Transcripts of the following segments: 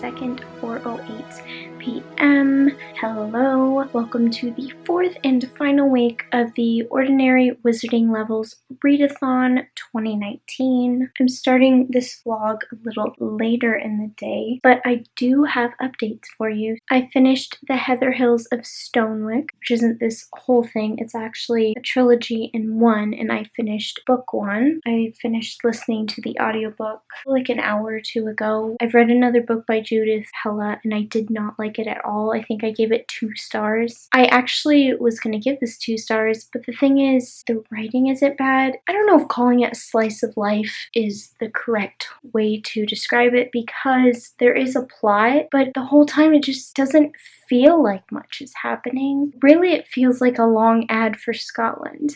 22nd, 4:08 p.m. Hello, welcome to the fourth and final week of the Ordinary Wizarding Levels Readathon 2019. I'm starting this vlog a little later in the day, but I do have updates for you. I finished The Heather Hills of Stonewick, which isn't this whole thing, it's actually a trilogy in one, and I finished book one. I finished listening to the audiobook like an hour or two ago. I've read another book by Judith Hella, and I did not like it at all. I think I gave it 2 stars. I actually was going to give this 2 stars, but the thing is, the writing isn't bad. I don't know if calling it a slice of life is the correct way to describe it, because there is a plot, but the whole time it just doesn't feel like much is happening. Really, it feels like a long ad for Scotland.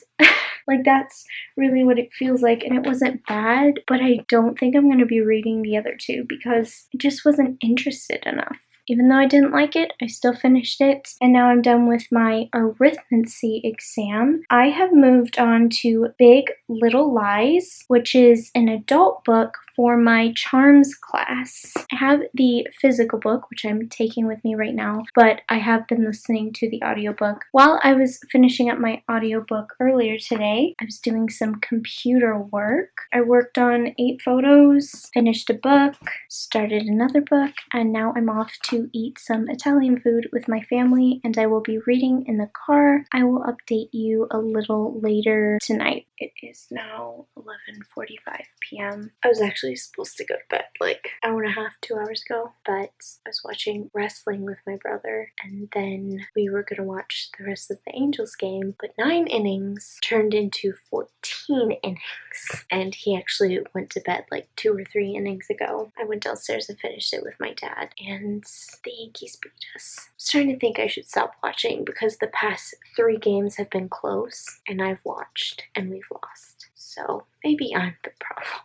Like, that's really what it feels like, and it wasn't bad, but I don't think I'm going to be reading the other 2 because I just wasn't interested enough. Even though I didn't like it, I still finished it, and now I'm done with my arithmancy exam. I have moved on to Big Little Lies, which is an adult book for my charms class. I have the physical book, which I'm taking with me right now, but I have been listening to the audiobook. While I was finishing up my audiobook earlier today, I was doing some computer work. I worked on 8 photos, finished a book, started another book, and now I'm off to eat some Italian food with my family, and I will be reading in the car. I will update you a little later tonight. It is now 11:45 p.m. I was actually supposed to go to bed like an hour and a half, 2 hours ago, but I was watching wrestling with my brother, and then we were gonna watch the rest of the Angels game, but 9 innings turned into 14 innings, and he actually went to bed like 2 or 3 innings ago. I went downstairs and finished it with my dad, and the Yankees beat us. I was starting to think I should stop watching because the past 3 games have been close, and I've watched and we've lost. So maybe I'm the problem.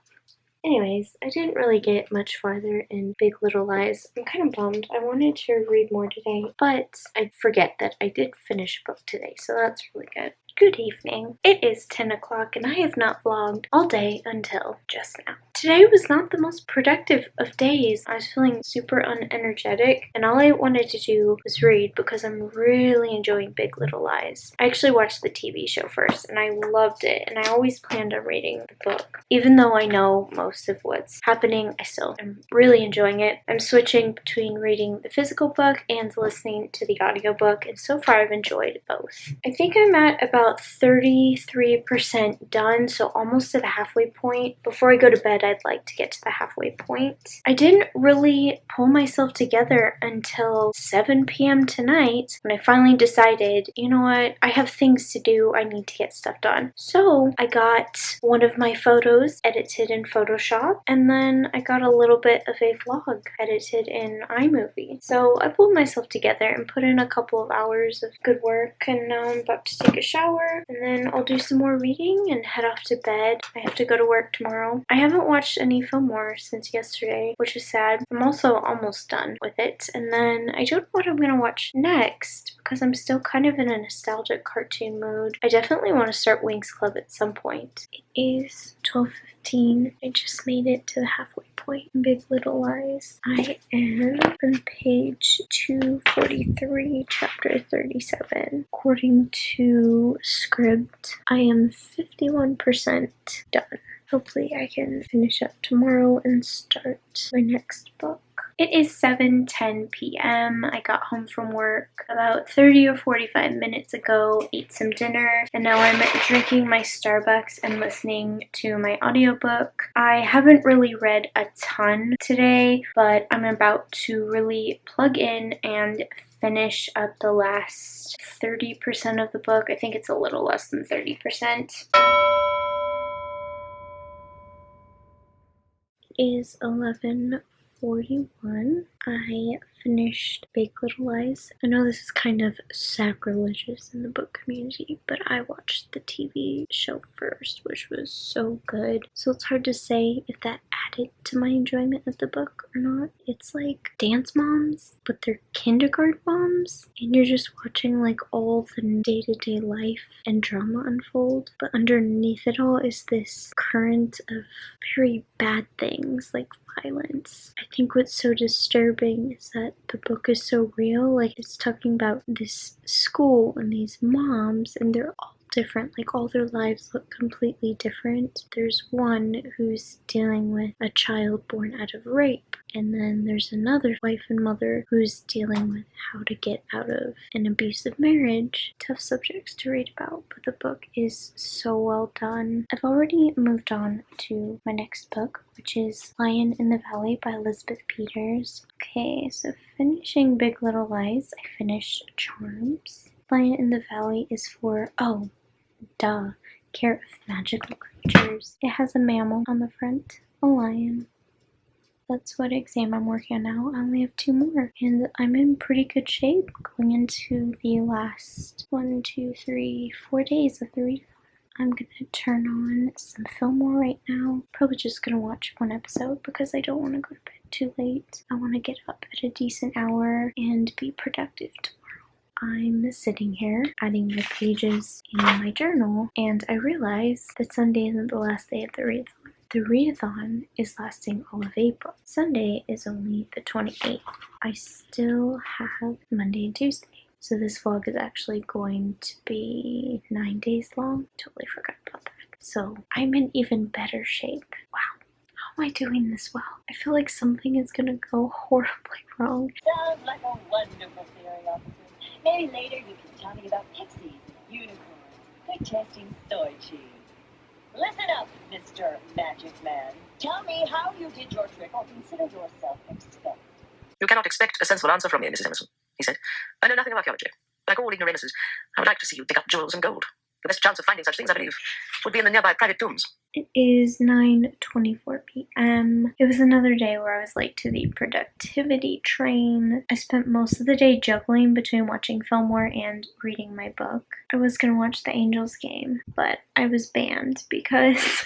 Anyways, I didn't really get much farther in Big Little Lies. I'm kind of bummed. I wanted to read more today, but I forget that I did finish a book today, so that's really good. Good evening. It is 10 o'clock and I have not vlogged all day until just now. Today was not the most productive of days. I was feeling super unenergetic, and all I wanted to do was read because I'm really enjoying Big Little Lies. I actually watched the TV show first and I loved it, and I always planned on reading the book. Even though I know most of what's happening, I still am really enjoying it. I'm switching between reading the physical book and listening to the audiobook, and so far I've enjoyed both. I think I'm at about 33% done, so almost to the halfway point. Before I go to bed, I'd like to get to the halfway point. I didn't really pull myself together until 7 p.m. tonight when I finally decided, you know what, I have things to do, I need to get stuff done. So I got one of my photos edited in Photoshop, and then I got a little bit of a vlog edited in iMovie. So I pulled myself together and put in a couple of hours of good work, and now I'm about to take a shower, and then I'll do some more reading and head off to bed. I have to go to work tomorrow. I haven't watched any Fillmore since yesterday, which is sad. I'm also almost done with it, and then I don't know what I'm gonna watch next because I'm still kind of in a nostalgic cartoon mood. I definitely want to start Winx Club at some point. It is 12:15. I just made it to the halfway point in Big Little Lies. I am on page 243, chapter 37. According to script, I am 51% done. Hopefully I can finish up tomorrow and start my next book. It is 7:10 p.m. I got home from work about 30 or 45 minutes ago, ate some dinner, and now I'm drinking my Starbucks and listening to my audiobook. I haven't really read a ton today, but I'm about to really plug in and finish up the last 30% of the book. I think it's a little less than 30%. It is 11:41. I finished Big Little Lies. I know this is kind of sacrilegious in the book community, but I watched the TV show first, which was so good. So it's hard to say if that added to my enjoyment of the book or not. It's like dance moms, but they're kindergarten moms, and you're just watching like all the day-to-day life and drama unfold, but underneath it all is this current of very bad things like violence. I think what's so disturbing is that the book is so real. Like, it's talking about this school and these moms, and they're all different. Like, all their lives look completely different. There's one who's dealing with a child born out of rape, and then there's another wife and mother who's dealing with how to get out of an abusive marriage. Tough subjects to read about, but the book is so well done. I've already moved on to my next book, which is Lion in the Valley by Elizabeth Peters. Okay, so finishing Big Little Lies, I finished Charms. Lion in the Valley is for, Care of Magical Creatures. It has a mammal on the front, a lion. That's what exam I'm working on now. I only have 2 more, and I'm in pretty good shape going into the last 4 days of the readathon. I'm gonna turn on some Fillmore right now. Probably just gonna watch 1 episode because I don't want to go to bed too late. I want to get up at a decent hour and be productive tomorrow. I'm sitting here adding the pages in my journal, and I realize that Sunday isn't the last day of the readathon. The readathon is lasting all of April. Sunday is only the 28th. I still have Monday and Tuesday. So this vlog is actually going to be 9 days long. Totally forgot about that. So I'm in even better shape. Wow. How am I doing this well? I feel like something is gonna go horribly wrong. Sounds like a wonderful theory, officer. Maybe later you can tell me about pixies and unicorns, good tasting soy cheese. Listen up, Mr. Magic Man. Tell me how you did your trick, or consider yourself expelled. You cannot expect a sensible answer from me, Mrs. Emerson, he said. I know nothing of archaeology. Like all ignoramuses, I would like to see you dig up jewels and gold. The best chance of finding such things, I believe, would be in the nearby private tombs. It is 9:24 p.m. It was another day where I was late to the productivity train. I spent most of the day juggling between watching Fillmore and reading my book. I was gonna watch the Angels game, but I was banned because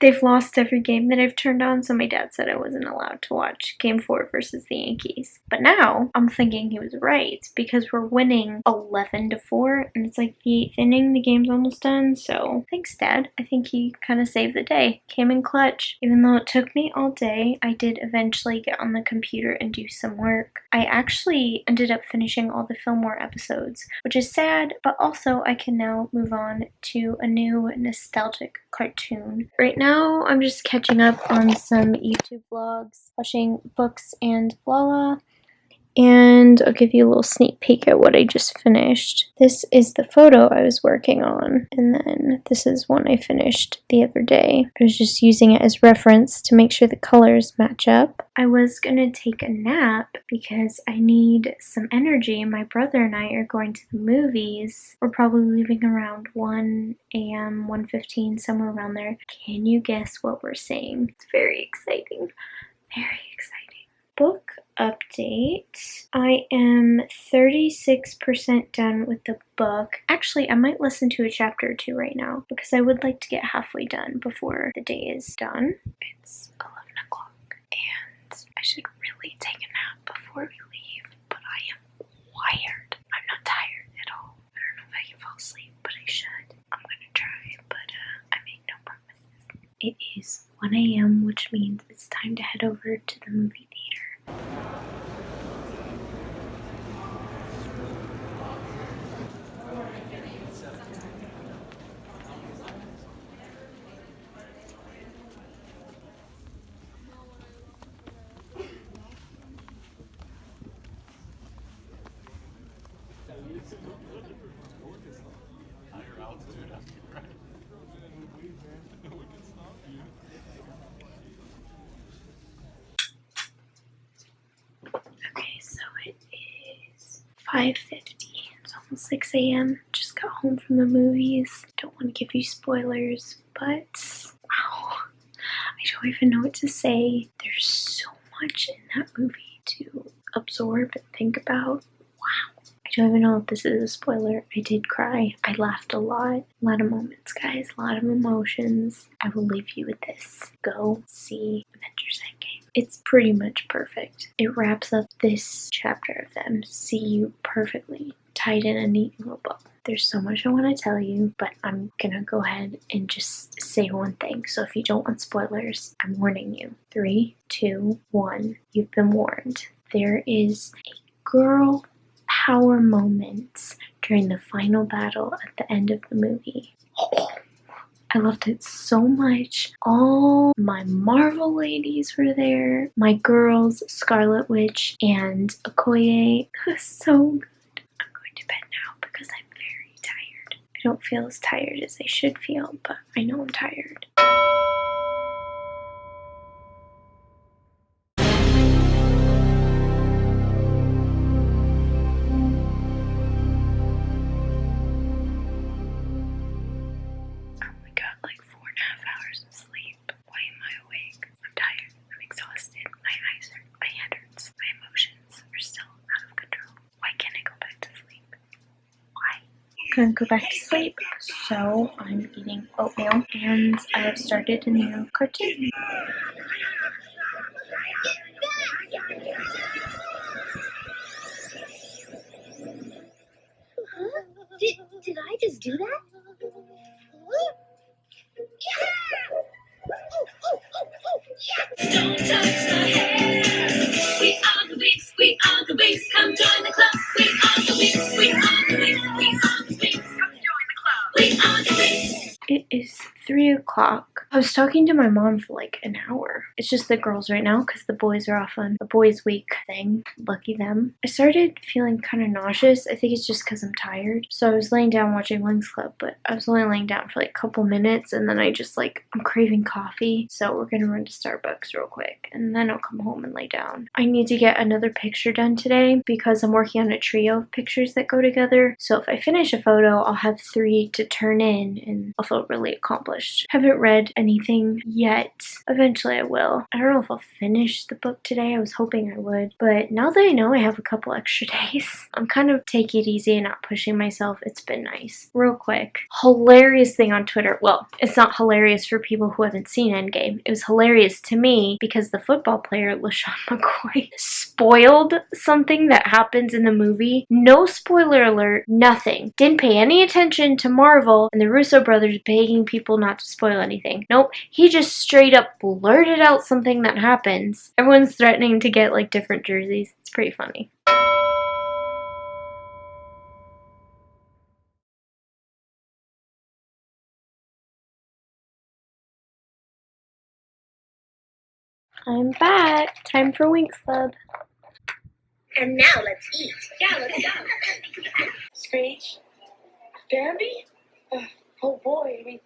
they've lost every game that I've turned on, so my dad said I wasn't allowed to watch Game 4 versus the Yankees. But now, I'm thinking he was right, because we're winning 11-4, and it's like the 8th inning, the game's almost done, so thanks, Dad. I think he kind of saved the day. Came in clutch. Even though it took me all day, I did eventually get on the computer and do some work. I actually ended up finishing all the Fillmore episodes, which is sad, but also I can now move on to a new nostalgic cartoon. Right now, I'm just catching up on some YouTube vlogs, watching books and Lala, and I'll give you a little sneak peek at what I just finished. This is the photo I was working on, and then this is one I finished the other day. I was just using it as reference to make sure the colors match up. I was gonna take a nap because I need some energy. My brother and I are going to the movies. We're probably leaving around 1 a.m., 1:15, somewhere around there. Can you guess what we're seeing? It's very exciting. Very exciting. Book update. I am 36% done with the book. Actually, I might listen to a chapter or 2 right now because I would like to get halfway done before the day is done. It's 11 o'clock and I should really take a nap before we leave, but I am wired. I'm not tired at all. I don't know if I can fall asleep, but I should. I'm gonna try, but I make no promises. It is 1 a.m., which means it's time to head over to the movie theater. Okay, so it is 5:50. It's almost 6 a.m. Just got home from the movies. Don't want to give you spoilers, but wow. I don't even know what to say. There's so much in that movie to absorb and think about. Wow. I don't even know if this is a spoiler. I did cry. I laughed a lot. A lot of moments, guys. A lot of emotions. I will leave you with this. Go see Avengers Endgame. It's pretty much perfect. It wraps up this chapter of them. See you perfectly. Tied in a neat little bow. There's so much I want to tell you, but I'm gonna go ahead and just say one thing. So if you don't want spoilers, I'm warning you. 3, 2, 1. You've been warned. There is a girl power moment during the final battle at the end of the movie. I loved it so much. All my Marvel ladies were there. My girls, Scarlet Witch and Okoye. It was so good. I'm going to bed now because I'm very tired. I don't feel as tired as I should feel, but I know I'm tired. Like 4.5 hours of sleep. Why am I awake? I'm tired. I'm exhausted. My eyes hurt. My head hurts. My emotions are still out of control. Why can't I go back to sleep? Why? Couldn't go back to sleep, so I'm eating oatmeal and I've started a new cartoon. Huh? Did I just do that? Don't touch my hair. We are the Weeks. We are the Weeks. Come join the club. We are the Weeks. We are the Weeks. We are the Weeks. Come join the club. We are the Weeks. It is 3 o'clock. I was talking to my mom for like an hour. It's just the girls right now because the boys are off on a boys week thing. Lucky them. I started feeling kind of nauseous. I think it's just because I'm tired. So I was laying down watching Wings Club, but I was only laying down for like a couple minutes and then I just I'm craving coffee. So we're gonna run to Starbucks real quick and then I'll come home and lay down. I need to get another picture done today because I'm working on a trio of pictures that go together. So if I finish a photo, I'll have 3 to turn in and I'll feel really accomplished. Haven't read anything yet. Eventually I will. I don't know if I'll finish the book today. I was hoping I would. But now that I know I have a couple extra days, I'm kind of taking it easy and not pushing myself. It's been nice. Real quick. Hilarious thing on Twitter. Well, it's not hilarious for people who haven't seen Endgame. It was hilarious to me because the football player, LaShawn McCoy, spoiled something that happens in the movie. No spoiler alert. Nothing. Didn't pay any attention to Marvel and the Russo brothers begging people not to spoil anything. Nope, he just straight up blurted out something that happens. Everyone's threatening to get like different jerseys. It's pretty funny. I'm back. Time for Winx Club. And now let's eat. Yeah, let's go. Screech? Bambi? Oh boy, I mean,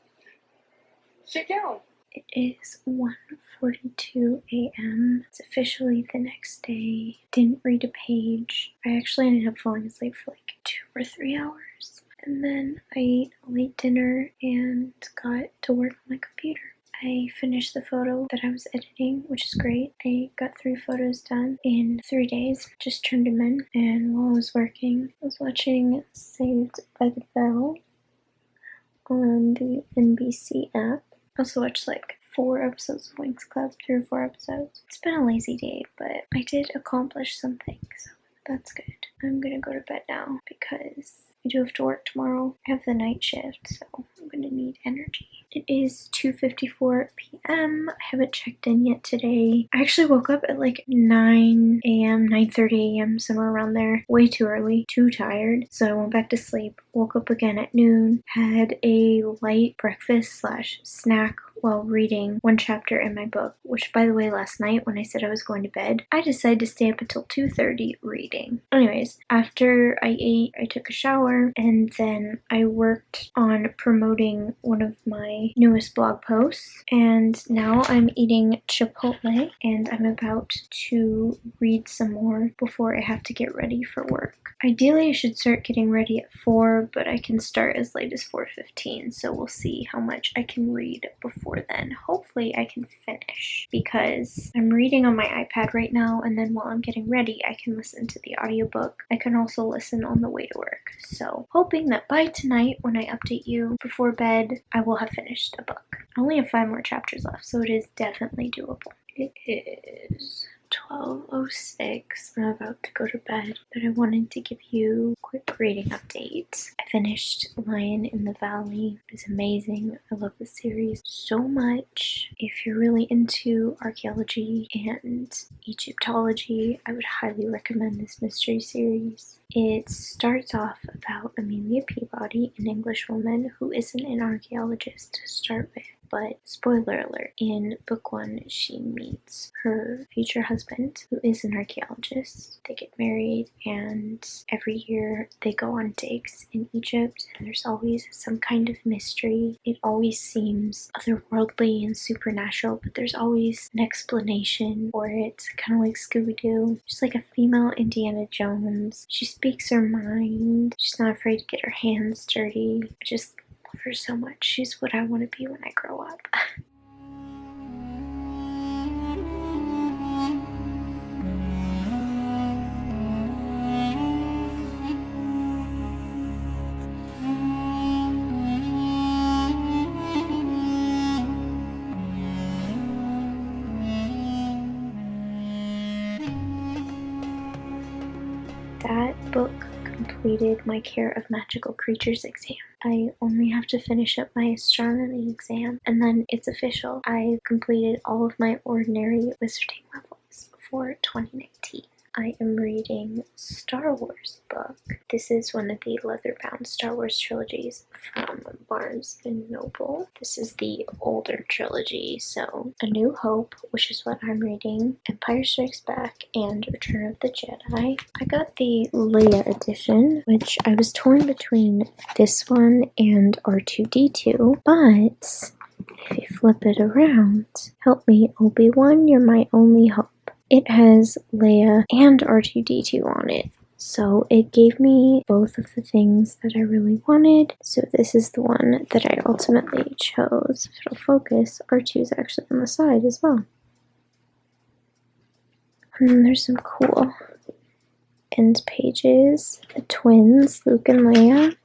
sit down. It is 1:42 a.m. It's officially the next day. Didn't read a page. I actually ended up falling asleep for like 2 or 3 hours. And then I ate a late dinner and got to work on my computer. I finished the photo that I was editing, which is great. I got 3 photos done in 3 days. Just turned them in. And while I was working, I was watching Saved by the Bell on the NBC app. I also watched like 4 episodes of Winx Club, 3 or 4 episodes. It's been a lazy day, but I did accomplish something, so that's good. I'm gonna go to bed now because I do have to work tomorrow. I have the night shift, so I'm gonna need energy. It is 2:54 p.m. I haven't checked in yet today. I actually woke up at like 9 a.m., 9:30 a.m., somewhere around there. Way too early, too tired. So I went back to sleep, woke up again at noon, had a light breakfast / snack while reading one chapter in my book, which by the way, last night when I said I was going to bed, I decided to stay up until 2:30 reading. Anyways, after I ate, I took a shower and then I worked on promoting one of my newest blog posts, and now I'm eating Chipotle and I'm about to read some more before I have to get ready for work. Ideally I should start getting ready at 4, but I can start as late as 4:15, so we'll see how much I can read before before then. Hopefully I can finish, because I'm reading on my iPad right now, and then while I'm getting ready I can listen to the audiobook. I can also listen on the way to work. So hoping that by tonight, when I update you before bed, I will have finished a book. I only have 5 more chapters left, so it is definitely doable. It is 12:06. I'm about to go to bed, but I wanted to give you a quick reading update. I finished Lion in the Valley. It was amazing. I love the series so much. If you're really into archaeology and Egyptology, I would highly recommend this mystery series. It starts off about Amelia Peabody, an English woman who isn't an archaeologist to start with. But spoiler alert, in book 1 she meets her future husband, who is an archaeologist. They get married, and every year they go on digs in Egypt, and there's always some kind of mystery. It always seems otherworldly and supernatural, but there's always an explanation for it, kind of like Scooby-Doo. She's like a female Indiana Jones. She speaks her mind. She's not afraid to get her hands dirty. I just love her so much. She's what I want to be when I grow up. That book completed my Care of Magical Creatures exam. I only have to finish up my Astronomy exam, and then it's official. I've completed all of my ordinary wizarding levels for 2019. I am reading Star Wars book. This is one of the leather-bound Star Wars trilogies from Barnes & Noble. This is the older trilogy, so A New Hope, which is what I'm reading, Empire Strikes Back, and Return of the Jedi. I got the Leia edition, which I was torn between this one and R2-D2, but if you flip it around, help me, Obi-Wan, you're my only hope. It has Leia and R2-D2 on it, so it gave me both of the things that I really wanted. So this is the one that I ultimately chose. If it'll focus, R2 is actually on the side as well. And then there's some cool end pages. The twins, Luke and Leia.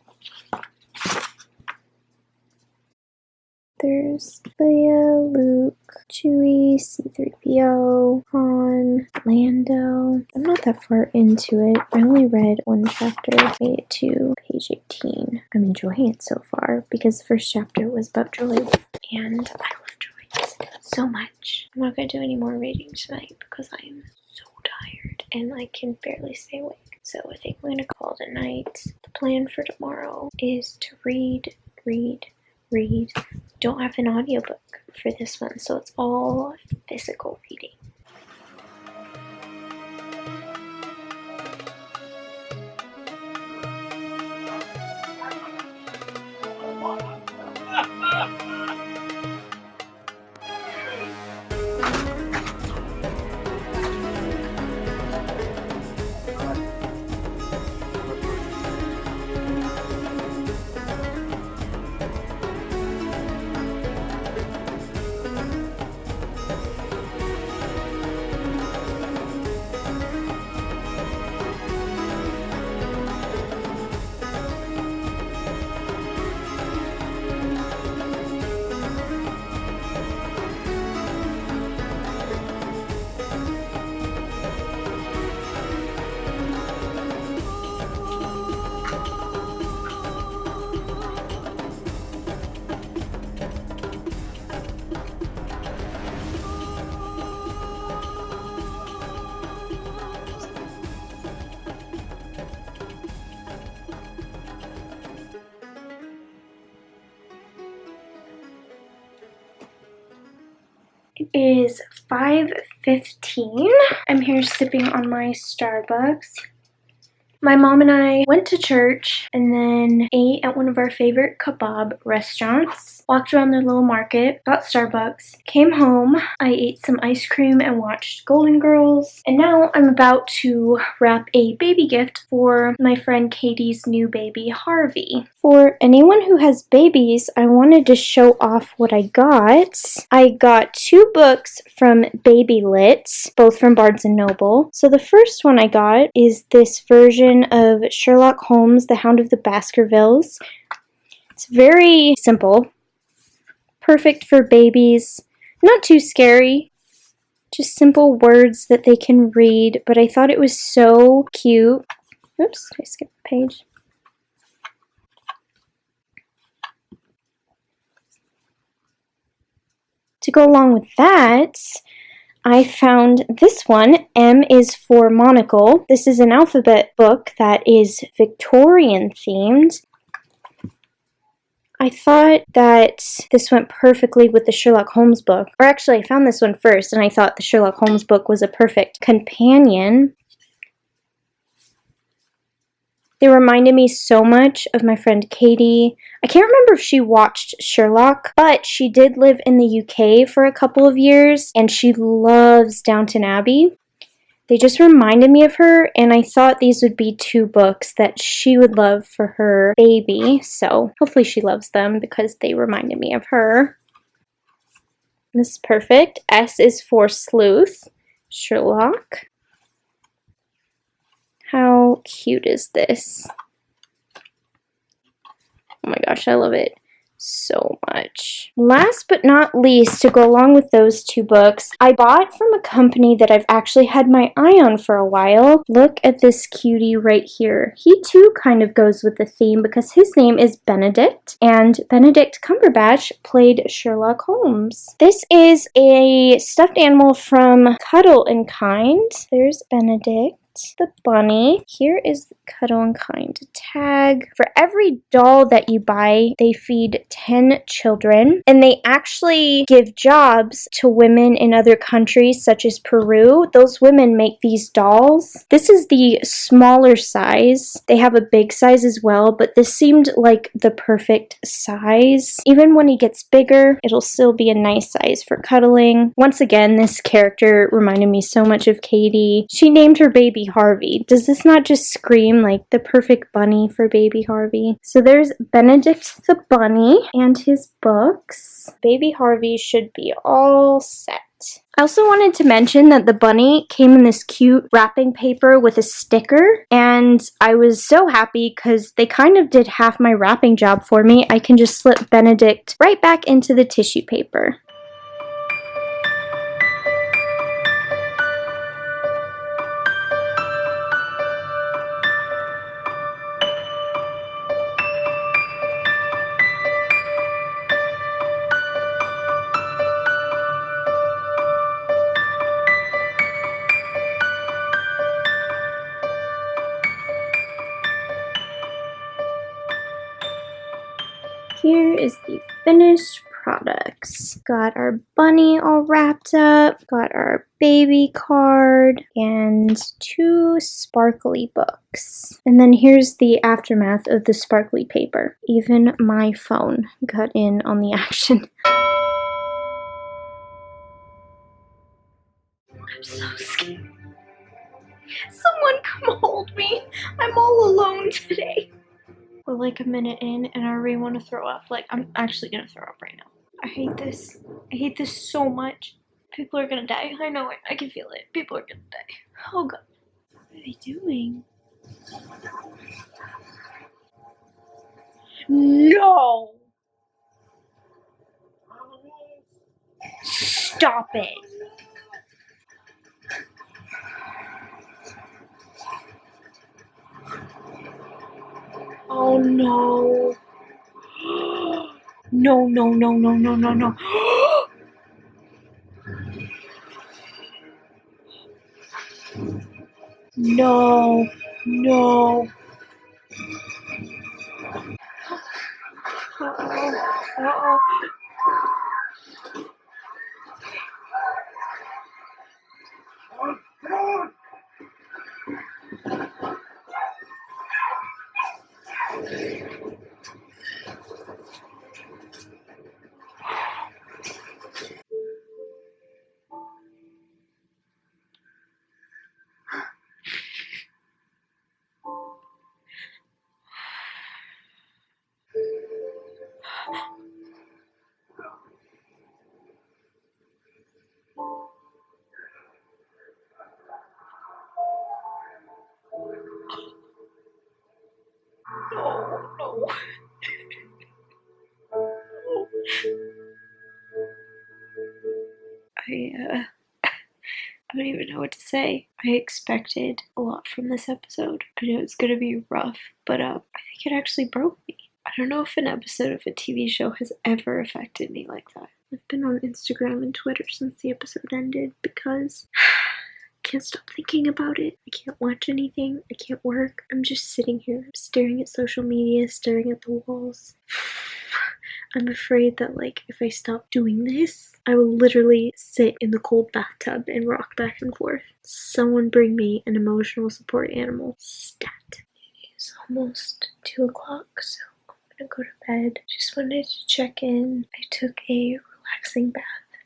There's Leia, Luke, Chewie, C-3PO, Han, Lando. I'm not that far into it. I only read 1 chapter, made it to page 18. I'm enjoying it so far because the first chapter was about droids, and I love droids so much. I'm not going to do any more reading tonight because I am so tired and I can barely stay awake. So I think I'm going to call it a night. The plan for tomorrow is to read. Don't have an audiobook for this one, so it's all physical reading. It is 5:15. I'm here sipping on my Starbucks. My mom and I went to church and then ate at one of our favorite kebab restaurants, walked around their little market, got Starbucks, came home, I ate some ice cream and watched Golden Girls, and now I'm about to wrap a baby gift for my friend Katie's new baby, Harvey. For anyone who has babies, I wanted to show off what I got. I got 2 books from Baby Lit, both from Barnes & Noble. So the first one I got is this version of Sherlock Holmes, The Hound of the Baskervilles. It's very simple, perfect for babies, not too scary, just simple words that they can read, but I thought it was so cute. Oops, I skipped a page. To go along with that, I found this one. M is for Monocle. This is an alphabet book that is Victorian themed. I thought that this went perfectly with the Sherlock Holmes book. Or actually, I found this one first, and I thought the Sherlock Holmes book was a perfect companion. They reminded me so much of my friend Katie. I can't remember if she watched Sherlock, but she did live in the UK for a couple of years, and she loves Downton Abbey. They just reminded me of her, and I thought these would be 2 books that she would love for her baby, so hopefully she loves them because they reminded me of her. This is perfect. S is for Sleuth, Sherlock. How cute is this? Oh my gosh, I love it so much. Last but not least, to go along with those 2 books, I bought from a company that I've actually had my eye on for a while. Look at this cutie right here. He too kind of goes with the theme because his name is Benedict, and Benedict Cumberbatch played Sherlock Holmes. This is a stuffed animal from Cuddle and Kind. There's Benedict, the bunny. Here is the Cuddle and Kind tag. For every doll that you buy, they feed 10 children, and they actually give jobs to women in other countries such as Peru. Those women make these dolls. This is the smaller size. They have a big size as well, but this seemed like the perfect size. Even when he gets bigger, it'll still be a nice size for cuddling. Once again, this character reminded me so much of Katie. She named her baby Harvey. Does this not just scream like the perfect bunny for baby Harvey? So there's Benedict the bunny and his books. Baby Harvey should be all set. I also wanted to mention that the bunny came in this cute wrapping paper with a sticker, and I was so happy because they kind of did half my wrapping job for me. I can just slip Benedict right back into the tissue paper. Here is the finished products. Got our bunny all wrapped up, got our baby card, and 2 sparkly books. And then here's the aftermath of the sparkly paper. Even my phone got in on the action. I'm so scared. Someone come hold me. I'm all alone today. We're like a minute in and I already want to throw up. Like, I'm actually gonna throw up right now. I hate this. I hate this so much. People are gonna die. I know it. I can feel it. People are gonna die. Oh god. What are they doing? No! Stop it. Oh no. No, no, no, no, no, no, no. No, no. Uh-oh. Uh-oh. I don't even know what to say. I expected a lot from this episode. I know it's gonna be rough, but I think it actually broke me. I don't know if an episode of a TV show has ever affected me like that. I've been on Instagram and Twitter since the episode ended because I can't stop thinking about it. I can't watch anything. I can't work. I'm just sitting here staring at social media, staring at the walls. I'm afraid that, like, if I stop doing this, I will literally sit in the cold bathtub and rock back and forth. Someone bring me an emotional support animal. Stat. It is almost 2 o'clock, so I'm gonna go to bed. Just wanted to check in. I took a relaxing bath.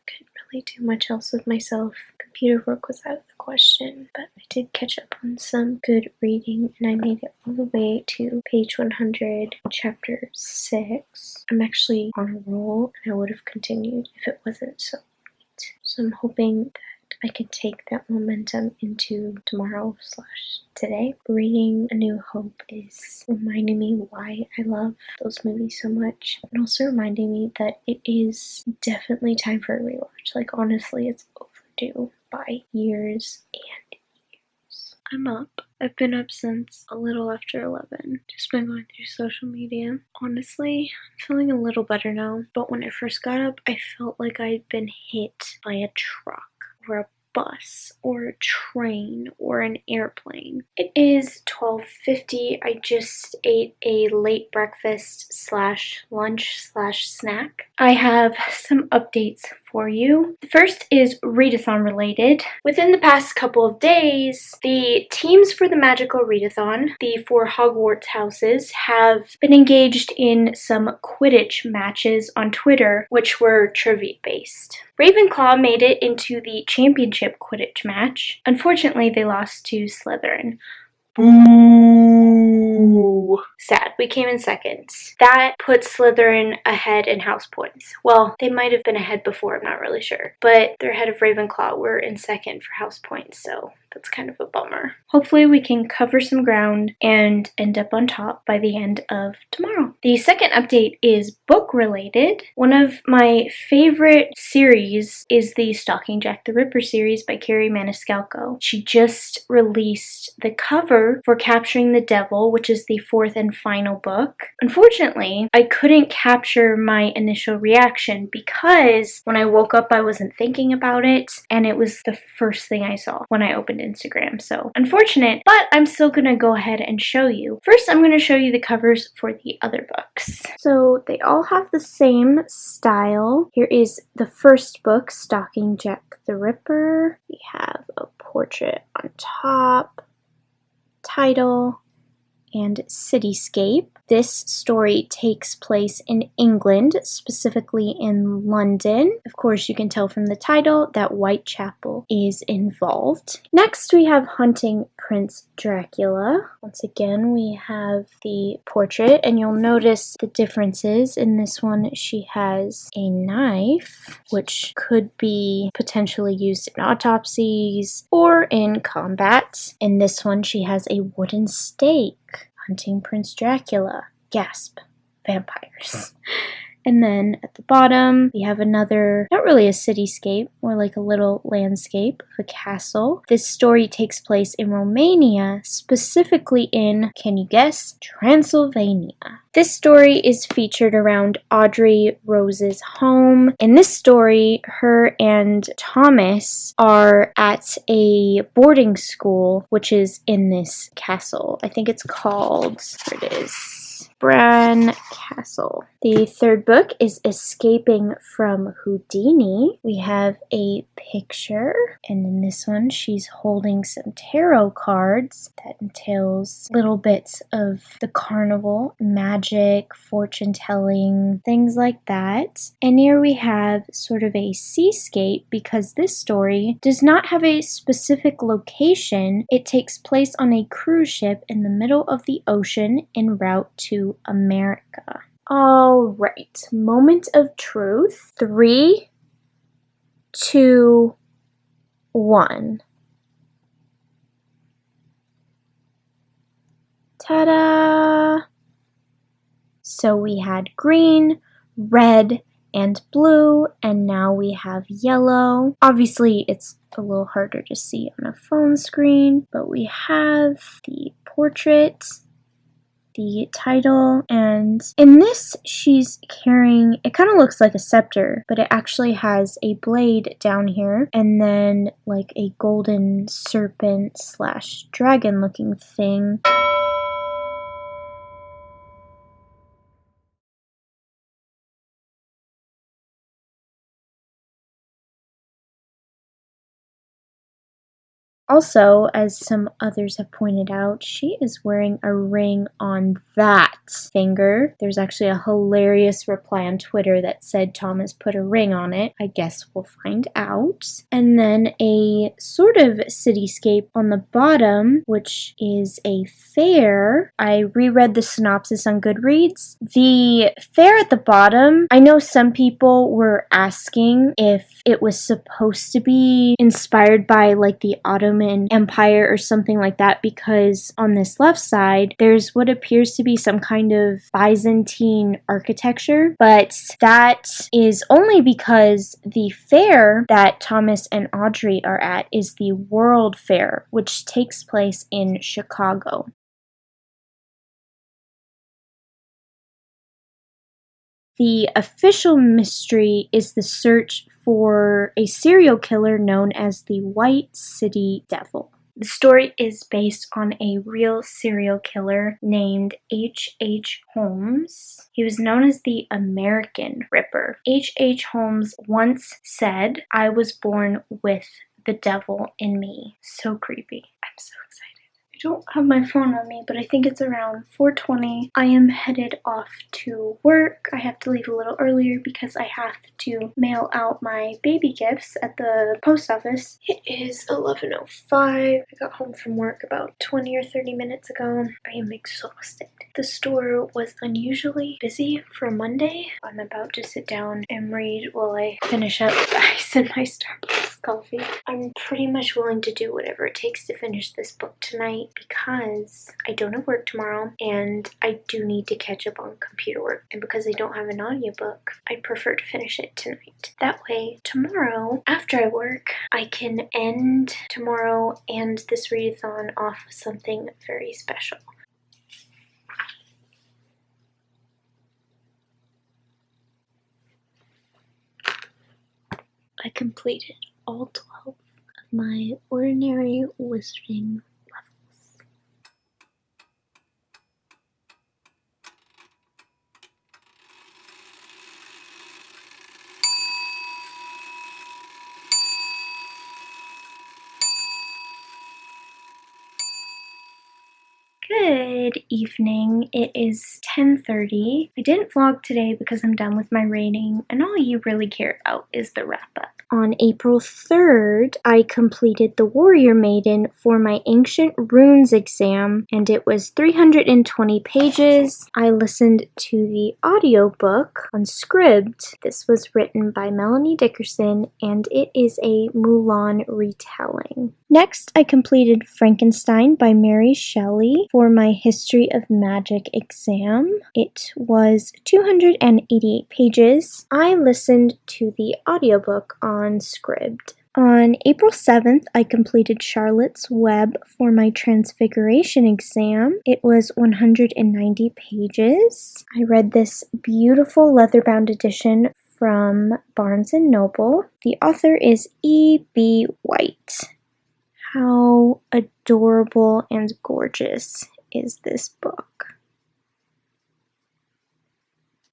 Couldn't really do much else with myself. Computer work was out of the question, but I did catch up on some good reading, and I made it all the way to page 100, chapter 6. I'm actually on a roll, and I would have continued if it wasn't so late. So I'm hoping that I can take that momentum into tomorrow/today. Reading A New Hope is reminding me why I love those movies so much, and also reminding me that it is definitely time for a rewatch. Like, honestly, it's overdue by years and years. I'm up. I've been up since a little after 11. Just been going through social media. Honestly, I'm feeling a little better now, but when I first got up, I felt like I'd been hit by a truck or a bus or a train or an airplane. It is 12:50. I just ate a late breakfast / lunch / snack. I have some updates for you. The first is readathon related. Within the past couple of days, the teams for the magical readathon, the 4 Hogwarts houses, have been engaged in some Quidditch matches on Twitter, which were trivia based. Ravenclaw made it into the championship Quidditch match. Unfortunately, they lost to Slytherin. Boo! Sad. We came in second. That puts Slytherin ahead in house points. Well, they might have been ahead before, I'm not really sure. But they're ahead of Ravenclaw. We're in second for house points, so that's kind of a bummer. Hopefully we can cover some ground and end up on top by the end of tomorrow. The second update is book related. One of my favorite series is the Stalking Jack the Ripper series by Carrie Maniscalco. She just released the cover for Capturing the Devil, which is the 4th and final book. Unfortunately, I couldn't capture my initial reaction because when I woke up I wasn't thinking about it, and it was the first thing I saw when I opened Instagram. So unfortunate, but I'm still gonna go ahead and show you. First, I'm gonna show you the covers for the other books. So they all have the same style. Here is the first book, Stalking Jack the Ripper. We have a portrait on top, title, and cityscape. This story takes place in England, specifically in London. Of course, you can tell from the title that Whitechapel is involved. Next, we have Hunting Prince Dracula. Once again, we have the portrait, and you'll notice the differences. In this one, she has a knife, which could be potentially used in autopsies or in combat. In this one, she has a wooden stake. Hunting Prince Dracula. Gasp. Vampires. And then at the bottom, we have another, not really a cityscape, more like a little landscape of a castle. This story takes place in Romania, specifically in, can you guess, Transylvania. This story is featured around Audrey Rose's home. In this story, her and Thomas are at a boarding school, which is in this castle. I think it's called, here it is, Bran Castle. The third book is Escaping from Houdini. We have a picture, and in this one she's holding some tarot cards that entails little bits of the carnival, magic, fortune telling, things like that. And here we have sort of a seascape because this story does not have a specific location. It takes place on a cruise ship in the middle of the ocean en route to America. All right, moment of truth. 3, 2, 1. Ta-da! So we had green, red, and blue, and now we have yellow. Obviously, it's a little harder to see on a phone screen, but we have the portrait, the title, and in this she's carrying, it kind of looks like a scepter, but it actually has a blade down here and then like a golden serpent slash dragon looking thing. Also, as some others have pointed out, she is wearing a ring on that finger. There's actually a hilarious reply on Twitter that said Thomas put a ring on it. I guess we'll find out. And then a sort of cityscape on the bottom, which is a fair. I reread the synopsis on Goodreads. The fair at the bottom, I know some people were asking if it was supposed to be inspired by like the Ottoman Empire or something like that, because on this left side there's what appears to be some kind of Byzantine architecture, but that is only because the fair that Thomas and Audrey are at is the World Fair, which takes place in Chicago. The official mystery is the search for a serial killer known as the White City Devil. The story is based on a real serial killer named H.H. Holmes. He was known as the American Ripper. H.H. Holmes once said, "I was born with the devil in me." So creepy. I'm so excited. I don't have my phone on me, but I think it's around 4:20. I am headed off to work. I have to leave a little earlier because I have to mail out my baby gifts at the post office. It is 11:05. I got home from work about 20 or 30 minutes ago. I am exhausted. The store was unusually busy for Monday. I'm about to sit down and read while I finish up the ice in my Starbucks coffee. I'm pretty much willing to do whatever it takes to finish this book tonight because I don't have work tomorrow and I do need to catch up on computer work, and because I don't have an audiobook, I prefer to finish it tonight. That way, tomorrow, after I work, I can end tomorrow and this readathon off with something very special. I completed all 12 of my ordinary wizarding levels. Good evening. It is 10:30. I didn't vlog today because I'm done with my reading, and all you really care about is the wrap-up. On April 3rd, I completed the Warrior Maiden for my Ancient Runes exam, and it was 320 pages. I listened to the audiobook on Scribd. This was written by Melanie Dickerson, and it is a Mulan retelling. Next, I completed Frankenstein by Mary Shelley for my History of Magic exam. It was 288 pages. I listened to the audiobook on Scribd. On April 7th, I completed Charlotte's Web for my Transfiguration exam. It was 190 pages. I read this beautiful leather-bound edition from Barnes & Noble. The author is E.B. White. How adorable and gorgeous is this book?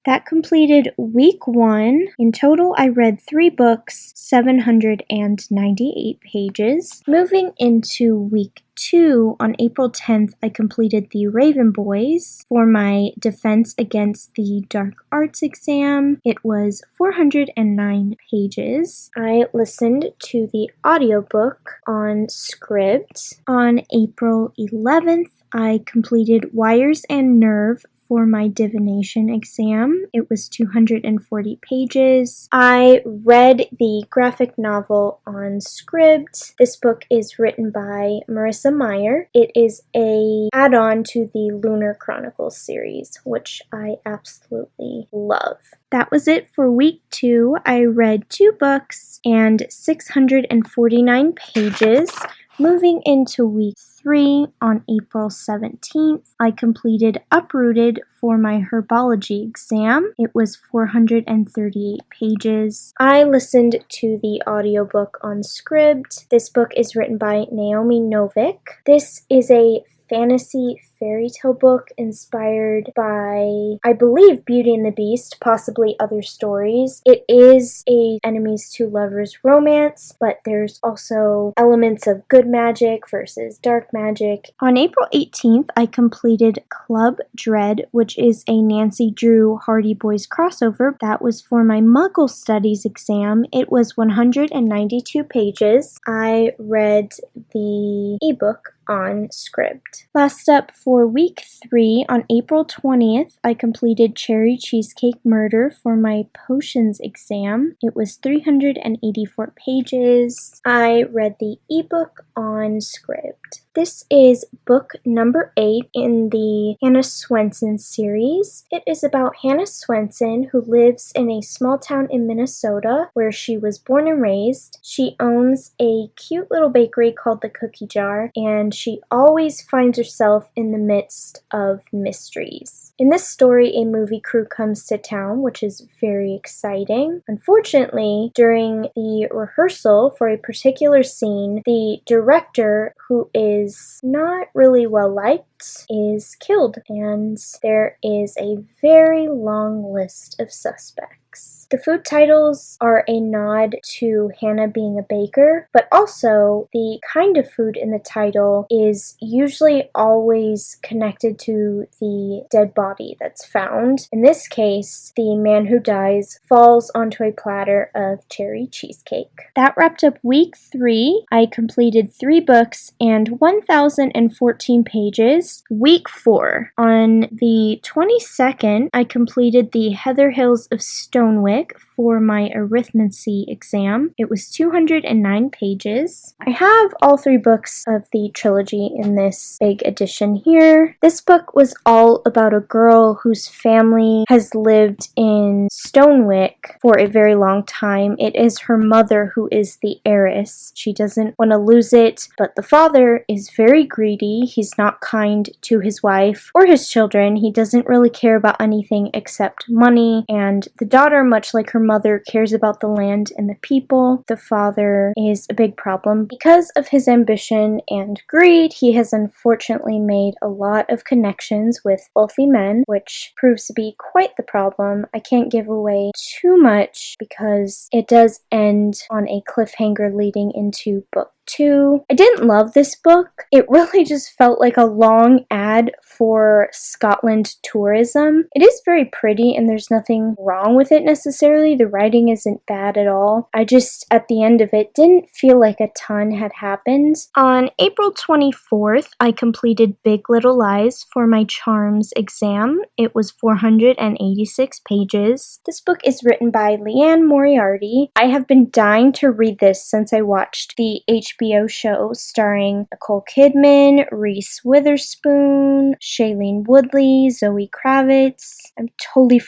That completed week 1. In total, I read 3 books, 798 pages. Moving into week 2, on April 10th, I completed The Raven Boys for my Defense Against the Dark Arts exam. It was 409 pages. I listened to the audiobook on Scribd. On April 11th, I completed Wires and Nerve for my divination exam. It was 240 pages. I read the graphic novel on Scribd. This book is written by Marissa Meyer. It is a add-on to the Lunar Chronicles series, which I absolutely love. That was it for week 2. I read 2 books and 649 pages. Moving into week 3, on April 17th, I completed Uprooted for my herbology exam. It was 438 pages. I listened to the audiobook on Scribd. This book is written by Naomi Novik. This is a fantasy fairy tale book inspired by, I believe, Beauty and the Beast, possibly other stories. It is a enemies to lovers romance, but there's also elements of good magic versus dark magic. On April 18th, I completed Club Dread, which is a Nancy Drew Hardy Boys crossover. That was for my Muggle Studies exam. It was 192 pages. I read the ebook on Scribd. Last up for week 3, on April 20th, I completed Cherry Cheesecake Murder for my potions exam. It was 384 pages. I read the ebook on Scribd. This is book number 8 in the Hannah Swenson series. It is about Hannah Swenson, who lives in a small town in Minnesota where she was born and raised. She owns a cute little bakery called the Cookie Jar, and she always finds herself in the midst of mysteries. In this story, a movie crew comes to town, which is very exciting. Unfortunately, during the rehearsal for a particular scene, the director, who is not really well liked, is killed, and there is a very long list of suspects. The food titles are a nod to Hannah being a baker, but also the kind of food in the title is usually always connected to the dead body that's found. In this case, the man who dies falls onto a platter of cherry cheesecake. That wrapped up week 3. I completed 3 books and 1,014 pages. Week 4. On the 22nd, I completed the Heather Hills of Stonewick for my arithmancy exam. It was 209 pages. I have all 3 books of the trilogy in this big edition here. This book was all about a girl whose family has lived in Stonewick for a very long time. It is her mother who is the heiress. She doesn't want to lose it, but the father is very greedy. He's not kind to his wife or his children. He doesn't really care about anything except money, and the daughter, much like her mother, cares about the land and the people. The father is a big problem. Because of his ambition and greed, he has unfortunately made a lot of connections with wealthy men, which proves to be quite the problem. I can't give away too much because it does end on a cliffhanger leading into book 2. I didn't love this book. It really just felt like a long ad for Scotland tourism. It is very pretty and there's nothing wrong with it necessarily. The writing isn't bad at all. I just, at the end of it, didn't feel like a ton had happened. On April 24th, I completed Big Little Lies for my Charms exam. It was 486 pages. This book is written by Leanne Moriarty. I have been dying to read this since I watched the HBO show starring Nicole Kidman, Reese Witherspoon, Shailene Woodley, Zoe Kravitz. I'm totally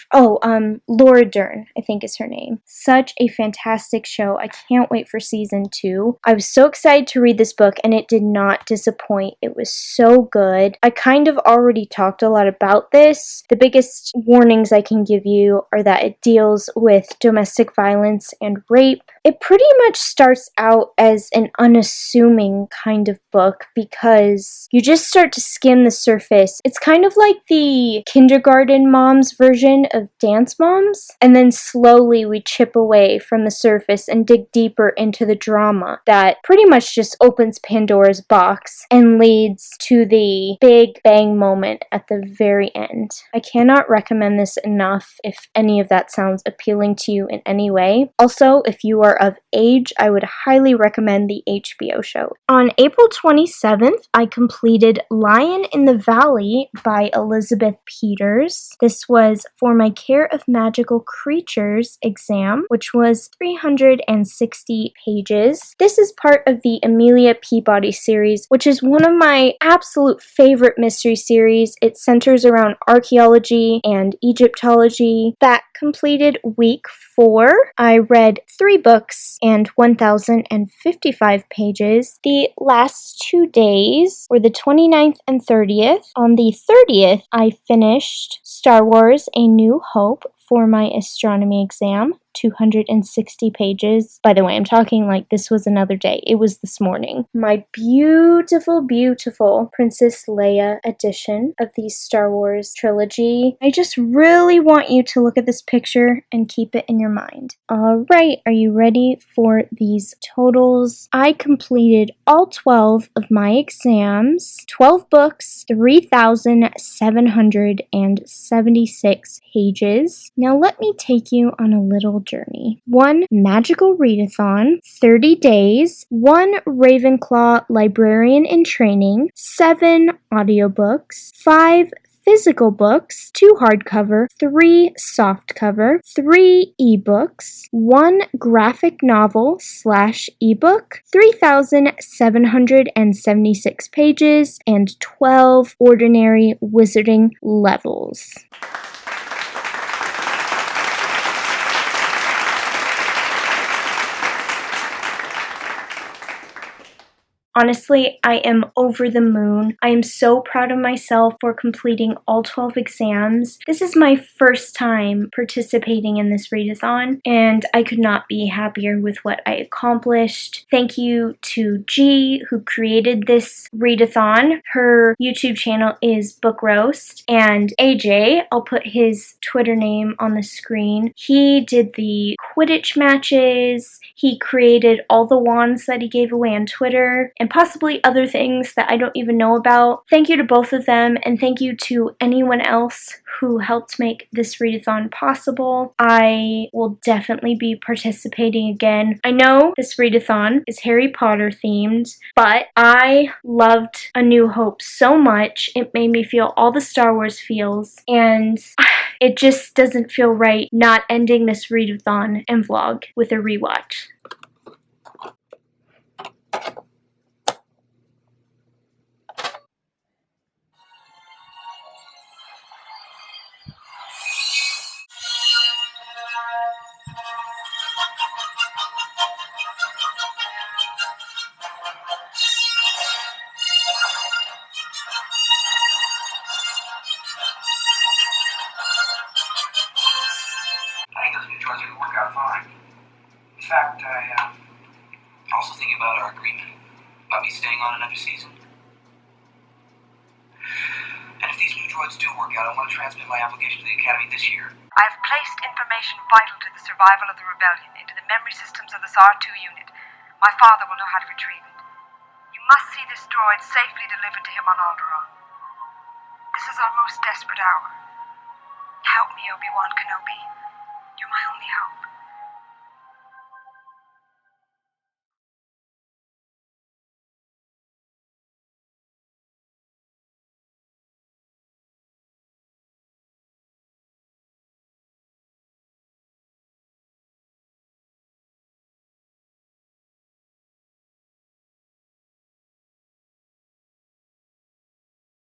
Laura Dern, I think is her name. Such a fantastic show. I can't wait for season 2. I was so excited to read this book and it did not disappoint. It was so good. I kind of already talked a lot about this. The biggest warnings I can give you are that it deals with domestic violence and rape. It pretty much starts out as an unassuming kind of book because you just start to skim the surface. It's kind of like the kindergarten moms version of Dance Moms, and then slowly we chip away from the surface and dig deeper into the drama that pretty much just opens Pandora's box and leads to the big bang moment at the very end. I cannot recommend this enough if any of that sounds appealing to you in any way. Also, if you are of age, I would highly recommend the HBO show. On April 27th, I completed Lion in the Valley by Elizabeth Peters. This was for my Care of Magical Creatures exam, which was 360 pages. This is part of the Amelia Peabody series, which is one of my absolute favorite mystery series. It centers around archaeology and Egyptology. That completed week 4. I read 3 books and 1,055 pages. The last 2 days were the 29th and 30th. On the 30th, I finished Star Wars: A New Hope for my astronomy exam. 260 pages. By the way, I'm talking like this was another day. It was this morning. My beautiful, beautiful Princess Leia edition of the Star Wars trilogy. I just really want you to look at this picture and keep it in your mind. Alright, are you ready for these totals? I completed all 12 of my exams, 12 books, 3,776 pages. Now let me take you on a little journey. 1 magical readathon, 30 days, 1 Ravenclaw librarian in training, 7 audiobooks, 5 physical books, 2 hardcover, 3 softcover, 3 ebooks, 1 graphic novel / ebook, 3,776 pages, and 12 ordinary wizarding levels. Honestly, I am over the moon. I am so proud of myself for completing all 12 exams. This is my first time participating in this readathon, and I could not be happier with what I accomplished. Thank you to G, who created this readathon. Her YouTube channel is Book Roast, and AJ, I'll put his Twitter name on the screen. He did the Quidditch matches. He created all the wands that he gave away on Twitter, and possibly other things that I don't even know about. Thank you to both of them, and thank you to anyone else who helped make this readathon possible. I will definitely be participating again. I know this readathon is Harry Potter themed, but I loved A New Hope so much. It made me feel all the Star Wars feels, and it just doesn't feel right not ending this readathon and vlog with a rewatch. I think those new droids are going to work out fine. In fact, I'm also thinking about our agreement, about me staying on another season. And if these new droids do work out, I want to transmit my application to the Academy this year. I've placed information vital to the survival of the rebellion into the memory systems of this R2 unit. My father will know how to retrieve it. You must see this droid safely delivered to him on Alderaan. This is our most desperate hour. Help me, Obi-Wan Kenobi. You're my only hope.